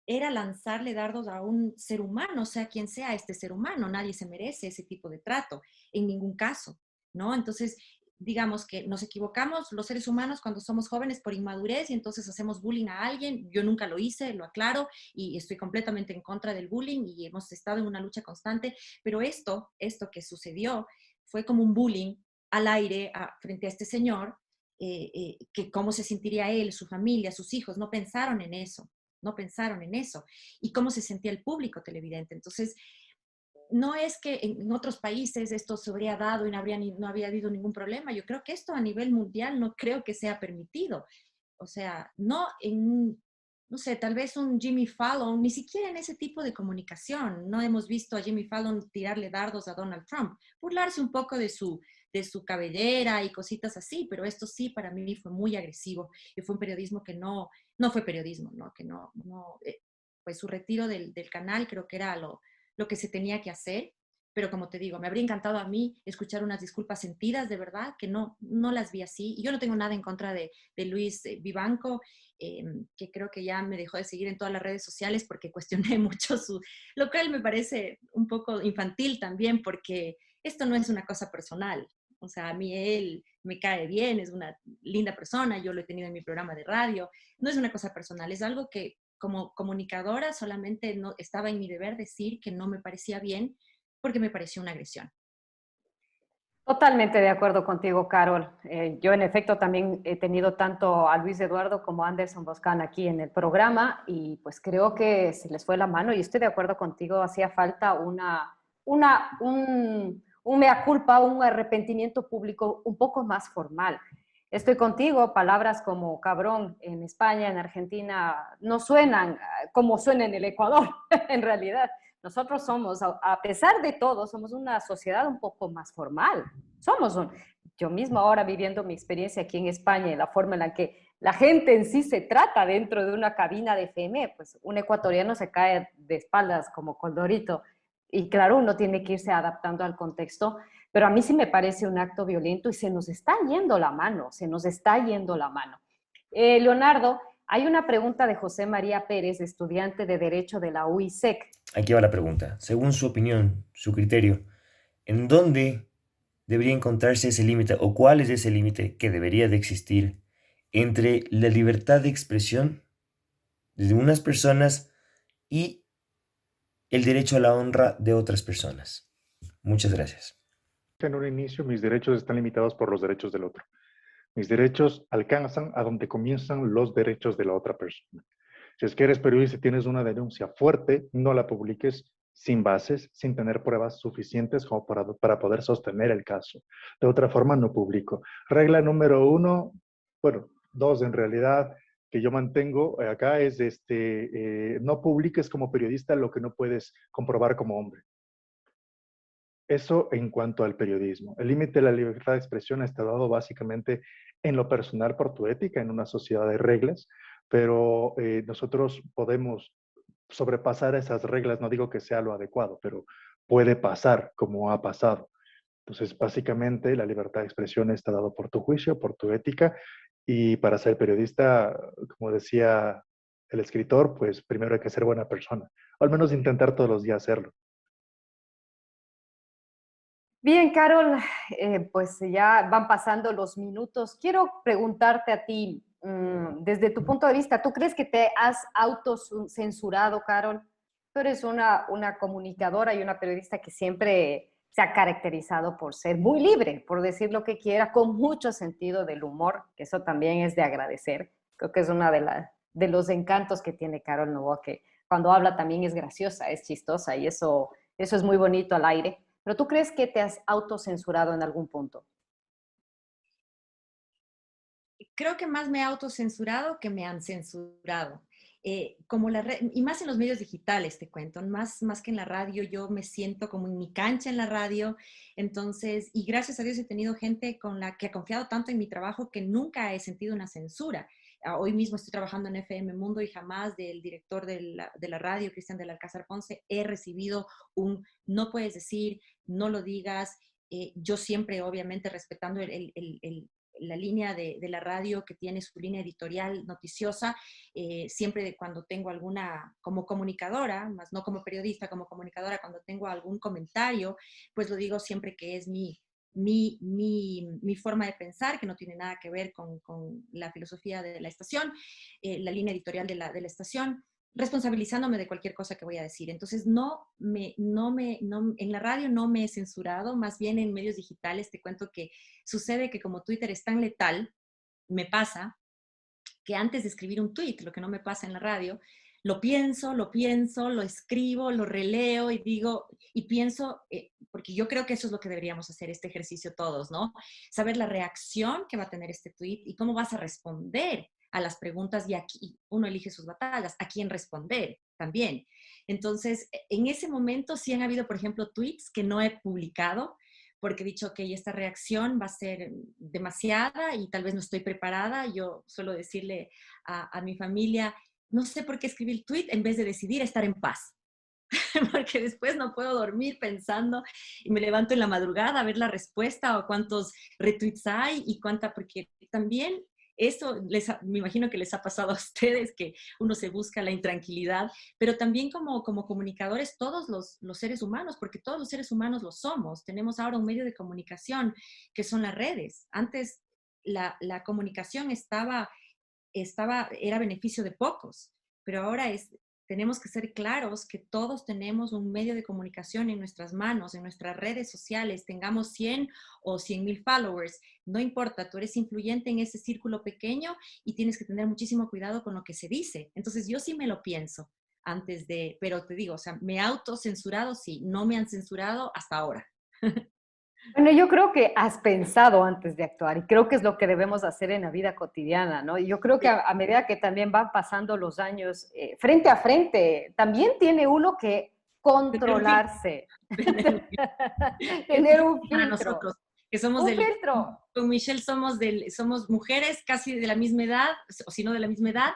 era lanzarle dardos a un ser humano, sea quien sea este ser humano. Nadie se merece ese tipo de trato, en ningún caso, ¿no? Entonces, digamos que nos equivocamos los seres humanos cuando somos jóvenes por inmadurez y entonces hacemos bullying a alguien. Yo nunca lo hice, lo aclaro, y estoy completamente en contra del bullying y hemos estado en una lucha constante, pero esto que sucedió fue como un bullying al aire frente a este señor, que cómo se sentiría él, su familia, sus hijos, no pensaron en eso, no pensaron en eso. Y cómo se sentía el público televidente. Entonces, no es que en otros países esto se habría dado y no habría habido ningún problema. Yo creo que esto a nivel mundial no creo que sea permitido. O sea, no sé, tal vez un Jimmy Fallon, ni siquiera en ese tipo de comunicación. No hemos visto a Jimmy Fallon tirarle dardos a Donald Trump, burlarse un poco de su cabellera y cositas así, pero esto sí para mí fue muy agresivo y fue un periodismo que no fue periodismo, ¿no? Que pues su retiro del canal creo que era lo que se tenía que hacer, pero como te digo, me habría encantado a mí escuchar unas disculpas sentidas, de verdad, que no las vi así. Y yo no tengo nada en contra de Luis Vivanco, que creo que ya me dejó de seguir en todas las redes sociales porque cuestioné mucho lo cual me parece un poco infantil también, porque esto no es una cosa personal. O sea, a mí él me cae bien, es una linda persona, yo lo he tenido en mi programa de radio, no es una cosa personal, es algo que como comunicadora solamente no, estaba en mi deber decir que no me parecía bien porque me pareció una agresión. Totalmente de acuerdo contigo, Carol. Yo en efecto también he tenido tanto a Luis Eduardo como a Anderson Boscan aquí en el programa y pues creo que se les fue la mano y estoy de acuerdo contigo, hacía falta un mea culpa, un arrepentimiento público un poco más formal. Estoy contigo, palabras como cabrón en España, en Argentina, no suenan como suena en el Ecuador, en realidad. Nosotros somos, a pesar de todo, somos una sociedad un poco más formal. Yo mismo ahora viviendo mi experiencia aquí en España y la forma en la que la gente en sí se trata dentro de una cabina de FM, pues un ecuatoriano se cae de espaldas como Condorito. Y claro, uno tiene que irse adaptando al contexto, pero a mí sí me parece un acto violento y se nos está yendo la mano, se nos está yendo la mano. Leonardo, hay una pregunta de José María Pérez, estudiante de Derecho de la UISEC. Aquí va la pregunta. Según su opinión, su criterio, ¿en dónde debería encontrarse ese límite o cuál es ese límite que debería de existir entre la libertad de expresión de unas personas y el derecho a la honra de otras personas? Muchas gracias. En un inicio, mis derechos están limitados por los derechos del otro. Mis derechos alcanzan a donde comienzan los derechos de la otra persona. Si es que eres periodista y tienes una denuncia fuerte, no la publiques sin bases, sin tener pruebas suficientes como para poder sostener el caso. De otra forma, no publico. Regla número 1, bueno, 2 en realidad, que yo mantengo acá es no publiques como periodista lo que no puedes comprobar como hombre. Eso en cuanto al periodismo. El límite de la libertad de expresión está dado básicamente en lo personal por tu ética, en una sociedad de reglas, pero nosotros podemos sobrepasar esas reglas, no digo que sea lo adecuado, pero puede pasar como ha pasado. Entonces, básicamente, la libertad de expresión está dado por tu juicio, por tu ética, y para ser periodista, como decía el escritor, pues primero hay que ser buena persona, o al menos intentar todos los días hacerlo. Bien, Carol, pues ya van pasando los minutos. Quiero preguntarte a ti, desde tu punto de vista, ¿tú crees que te has autocensurado, Carol? Tú eres una comunicadora y una periodista que siempre se ha caracterizado por ser muy libre, por decir lo que quiera, con mucho sentido del humor, que eso también es de agradecer. Creo que es una de los encantos que tiene Carol Novoa, que cuando habla también es graciosa, es chistosa y eso es muy bonito al aire. ¿Pero tú crees que te has autocensurado en algún punto? Creo que más me he autocensurado que me han censurado. Y más en los medios digitales, te cuento, más que en la radio, yo me siento como en mi cancha en la radio, entonces, y gracias a Dios he tenido gente con la que ha confiado tanto en mi trabajo que nunca he sentido una censura. Hoy mismo estoy trabajando en FM Mundo y jamás del director de la radio, Cristian del Alcázar Ponce, he recibido un no puedes decir, no lo digas. Yo siempre, obviamente, respetando la línea de la radio que tiene su línea editorial noticiosa, siempre cuando tengo alguna, como comunicadora, más no como periodista, como comunicadora, cuando tengo algún comentario, pues lo digo siempre que es mi forma de pensar, que no tiene nada que ver con la filosofía de la estación, la línea editorial de la estación, responsabilizándome de cualquier cosa que voy a decir. Entonces, en la radio no me he censurado, más bien en medios digitales te cuento que sucede que como Twitter es tan letal, me pasa que antes de escribir un tweet, lo que no me pasa en la radio, lo escribo, lo releo y digo, y pienso, porque yo creo que eso es lo que deberíamos hacer, este ejercicio todos, ¿no? Saber la reacción que va a tener este tweet y cómo vas a responder a las preguntas y aquí uno elige sus batallas, a quién responder también. Entonces, en ese momento sí han habido, por ejemplo, tweets que no he publicado porque he dicho, ok, esta reacción va a ser demasiada y tal vez no estoy preparada. Yo suelo decirle a mi familia, no sé por qué escribí el tweet en vez de decidir estar en paz, porque después no puedo dormir pensando y me levanto en la madrugada a ver la respuesta o cuántos retweets hay y cuánta, porque también eso me imagino que les ha pasado a ustedes, que uno se busca la intranquilidad, pero también como comunicadores, todos los seres humanos, porque todos los seres humanos lo somos, tenemos ahora un medio de comunicación que son las redes. Antes la comunicación era beneficio de pocos, pero ahora tenemos que ser claros que todos tenemos un medio de comunicación en nuestras manos, en nuestras redes sociales, tengamos 100 o 100,000 followers, no importa, tú eres influyente en ese círculo pequeño y tienes que tener muchísimo cuidado con lo que se dice. Entonces yo sí me lo pienso antes de, pero te digo, o sea, me he autocensurado, sí, no me han censurado hasta ahora. Bueno, yo creo que has pensado antes de actuar y creo que es lo que debemos hacer en la vida cotidiana, ¿no? Y yo creo que a medida que también van pasando los años, frente a frente, también tiene uno que controlarse, tener un Para filtro, nosotros, que somos un filtro. con Michelle somos mujeres casi de la misma edad, o si no de la misma edad,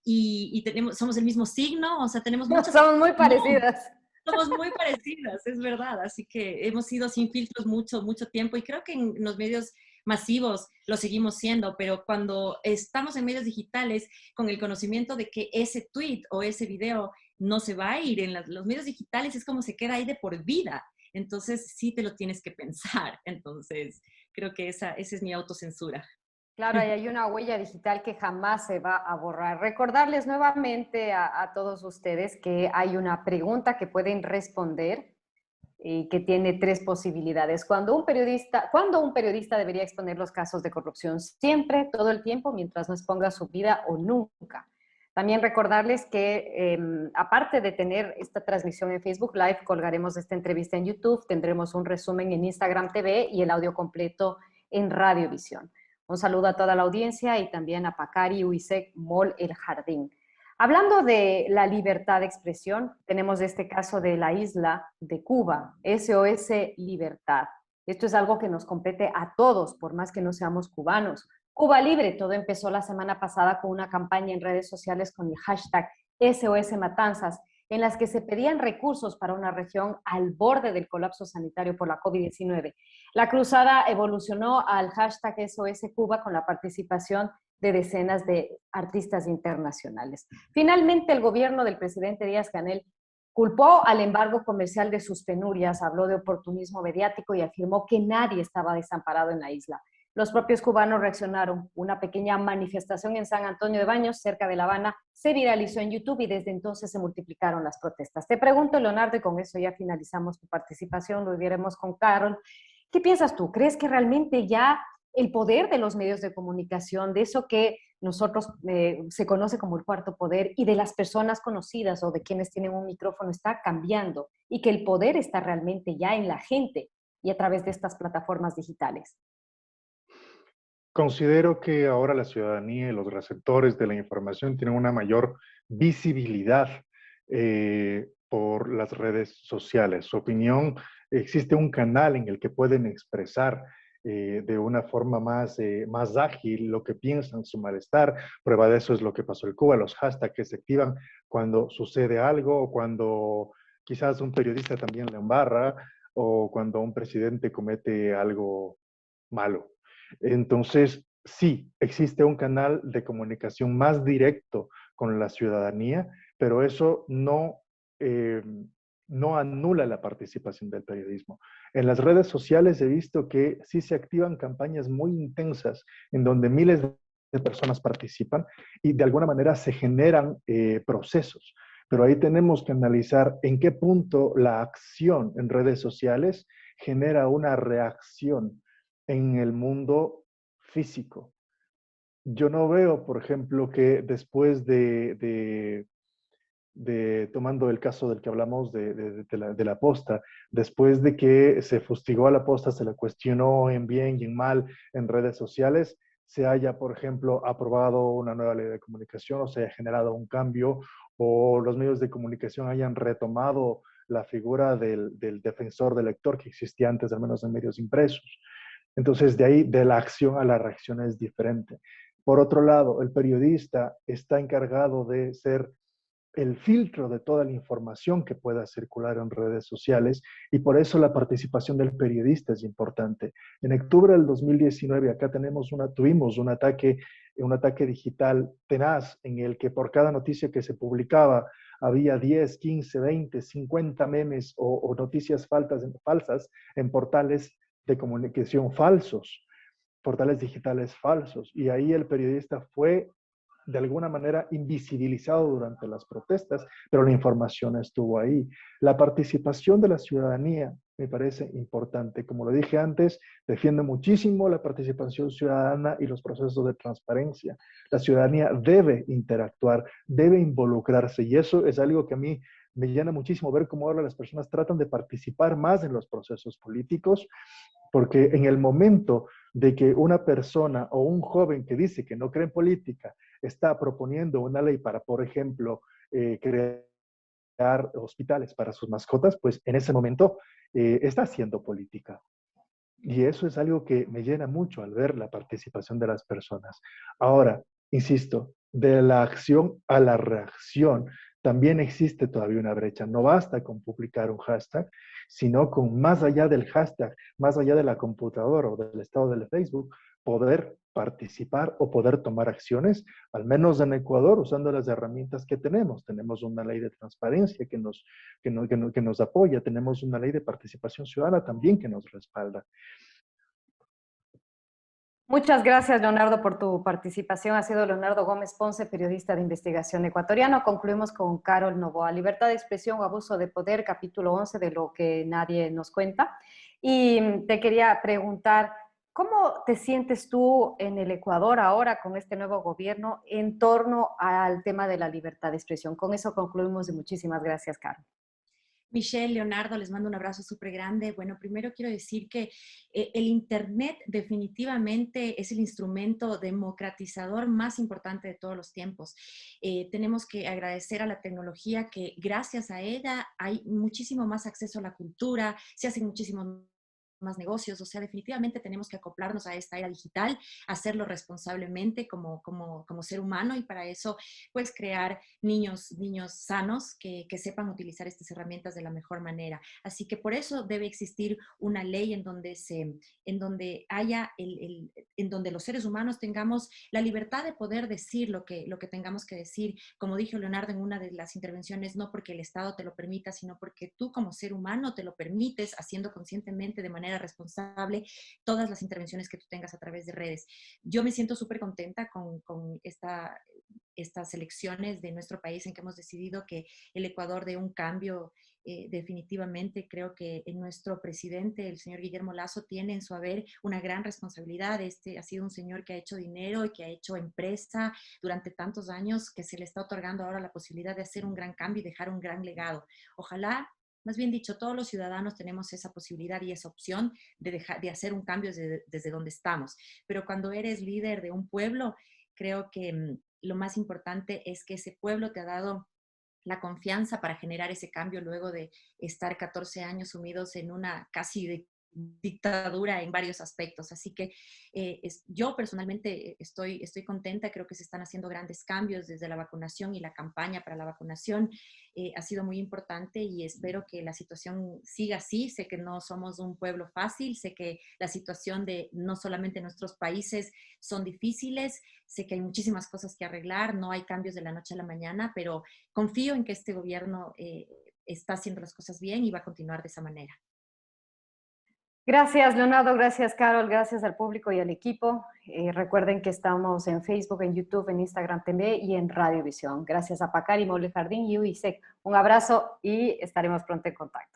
y somos el mismo signo, o sea, tenemos muchas Somos muy cosas. parecidas. Somos muy parecidas, es verdad. Así que hemos sido sin filtros mucho tiempo y creo que en los medios masivos lo seguimos siendo, pero cuando estamos en medios digitales con el conocimiento de que ese tweet o ese video no se va a ir en los medios digitales, es como se queda ahí de por vida. Entonces sí te lo tienes que pensar. Entonces creo que esa es mi autocensura. Claro, y hay una huella digital que jamás se va a borrar. Recordarles nuevamente a todos ustedes que hay una pregunta que pueden responder y que tiene tres posibilidades. ¿Cuándo un periodista debería exponer los casos de corrupción? Siempre, todo el tiempo, mientras no exponga su vida o nunca. También recordarles que aparte de tener esta transmisión en Facebook Live, colgaremos esta entrevista en YouTube, tendremos un resumen en Instagram TV y el audio completo en Radiovisión. Un saludo a toda la audiencia y también a Pacari Uisek Mall El Jardín. Hablando de la libertad de expresión, tenemos este caso de la isla de Cuba, SOS Libertad. Esto es algo que nos compete a todos, por más que no seamos cubanos. Cuba Libre, todo empezó la semana pasada con una campaña en redes sociales con el hashtag SOS Matanzas, en las que se pedían recursos para una región al borde del colapso sanitario por la COVID-19. La cruzada evolucionó al hashtag SOS Cuba con la participación de decenas de artistas internacionales. Finalmente, el gobierno del presidente Díaz-Canel culpó al embargo comercial de sus penurias, habló de oportunismo mediático y afirmó que nadie estaba desamparado en la isla. Los propios cubanos reaccionaron. Una pequeña manifestación en San Antonio de Baños, cerca de La Habana, se viralizó en YouTube y desde entonces se multiplicaron las protestas. Te pregunto, Leonardo, y con eso ya finalizamos tu participación, lo diremos con Carol. ¿Qué piensas tú? ¿Crees que realmente ya el poder de los medios de comunicación, de eso que nosotros se conoce como el cuarto poder y de las personas conocidas o de quienes tienen un micrófono está cambiando y que el poder está realmente ya en la gente y a través de estas plataformas digitales? Considero que ahora la ciudadanía y los receptores de la información tienen una mayor visibilidad por las redes sociales. Su opinión, existe un canal en el que pueden expresar de una forma más ágil lo que piensan, su malestar. Prueba de eso es lo que pasó en Cuba, los hashtags que se activan cuando sucede algo, o cuando quizás un periodista también le embarra, o cuando un presidente comete algo malo. Entonces, sí, existe un canal de comunicación más directo con la ciudadanía, pero eso no anula la participación del periodismo. En las redes sociales he visto que sí se activan campañas muy intensas en donde miles de personas participan y de alguna manera se generan procesos. Pero ahí tenemos que analizar en qué punto la acción en redes sociales genera una reacción en el mundo físico. yo no veo, por ejemplo, que después tomando el caso del que hablamos de la posta, después de que se fustigó a la posta, se la cuestionó en bien y en mal en redes sociales, se haya, por ejemplo, aprobado una nueva ley de comunicación o se haya generado un cambio o los medios de comunicación hayan retomado la figura del defensor del lector que existía antes, al menos en medios impresos. Entonces, de ahí, de la acción a la reacción es diferente. Por otro lado, el periodista está encargado de ser el filtro de toda la información que pueda circular en redes sociales y por eso la participación del periodista es importante. En octubre del 2019 acá tuvimos un ataque digital tenaz en el que por cada noticia que se publicaba había 10, 15, 20, 50 memes o noticias falsas en portales de comunicación falsos, portales digitales falsos. Y ahí el periodista fue de alguna manera invisibilizado durante las protestas, pero la información estuvo ahí. La participación de la ciudadanía me parece importante. Como lo dije antes, defiendo muchísimo la participación ciudadana y los procesos de transparencia. La ciudadanía debe interactuar, debe involucrarse y eso es algo que a mí me llena muchísimo ver cómo ahora las personas tratan de participar más en los procesos políticos, porque en el momento de que una persona o un joven que dice que no cree en política está proponiendo una ley para, por ejemplo, crear hospitales para sus mascotas, pues en ese momento está haciendo política. Y eso es algo que me llena mucho al ver la participación de las personas. Ahora, insisto, de la acción a la reacción también existe todavía una brecha. No basta con publicar un hashtag, sino con más allá del hashtag, más allá de la computadora o del estado del Facebook, poder participar o poder tomar acciones, al menos en Ecuador, usando las herramientas que tenemos. Tenemos una ley de transparencia que nos apoya, tenemos una ley de participación ciudadana también que nos respalda. Muchas gracias, Leonardo, por tu participación. Ha sido Leonardo Gómez Ponce, periodista de investigación ecuatoriano. Concluimos con Carol Novoa, Libertad de expresión o abuso de poder, capítulo 11 de Lo que nadie nos cuenta. Y te quería preguntar, ¿cómo te sientes tú en el Ecuador ahora con este nuevo gobierno en torno al tema de la libertad de expresión? Con eso concluimos y muchísimas gracias, Carol. Michelle, Leonardo, les mando un abrazo súper grande. Bueno, primero quiero decir que el Internet definitivamente es el instrumento democratizador más importante de todos los tiempos. Tenemos que agradecer a la tecnología que gracias a ella hay muchísimo más acceso a la cultura, se hacen muchísimos más negocios, o sea, definitivamente tenemos que acoplarnos a esta era digital, hacerlo responsablemente como ser humano y para eso, pues, crear niños sanos que sepan utilizar estas herramientas de la mejor manera. Así que por eso debe existir una ley en donde haya en donde los seres humanos tengamos la libertad de poder decir lo que tengamos que decir. Como dijo Leonardo en una de las intervenciones, no porque el Estado te lo permita, sino porque tú como ser humano te lo permites, haciendo conscientemente de manera responsable todas las intervenciones que tú tengas a través de redes. Yo me siento súper contenta con estas elecciones de nuestro país en que hemos decidido que el Ecuador dé un cambio. Definitivamente creo que nuestro presidente, el señor Guillermo Lasso, tiene en su haber una gran responsabilidad. Este ha sido un señor que ha hecho dinero y que ha hecho empresa durante tantos años, que se le está otorgando ahora la posibilidad de hacer un gran cambio y dejar un gran legado. Ojalá, más bien dicho, todos los ciudadanos tenemos esa posibilidad y esa opción de hacer un cambio desde donde estamos. Pero cuando eres líder de un pueblo, creo que lo más importante es que ese pueblo te ha dado la confianza para generar ese cambio luego de estar 14 años sumidos en una casi dictadura en varios aspectos. Así que yo personalmente estoy contenta, creo que se están haciendo grandes cambios desde la vacunación y la campaña para la vacunación ha sido muy importante y espero que la situación siga así. Sé que no somos un pueblo fácil, sé que la situación de no solamente nuestros países son difíciles, sé que hay muchísimas cosas que arreglar, no hay cambios de la noche a la mañana, pero confío en que este gobierno está haciendo las cosas bien y va a continuar de esa manera. Gracias, Leonardo. Gracias, Carol. Gracias al público y al equipo. Recuerden que estamos en Facebook, en YouTube, en Instagram TV y en Radiovisión. Gracias a Pacari, Moble Jardín y UISEC. Un abrazo y estaremos pronto en contacto.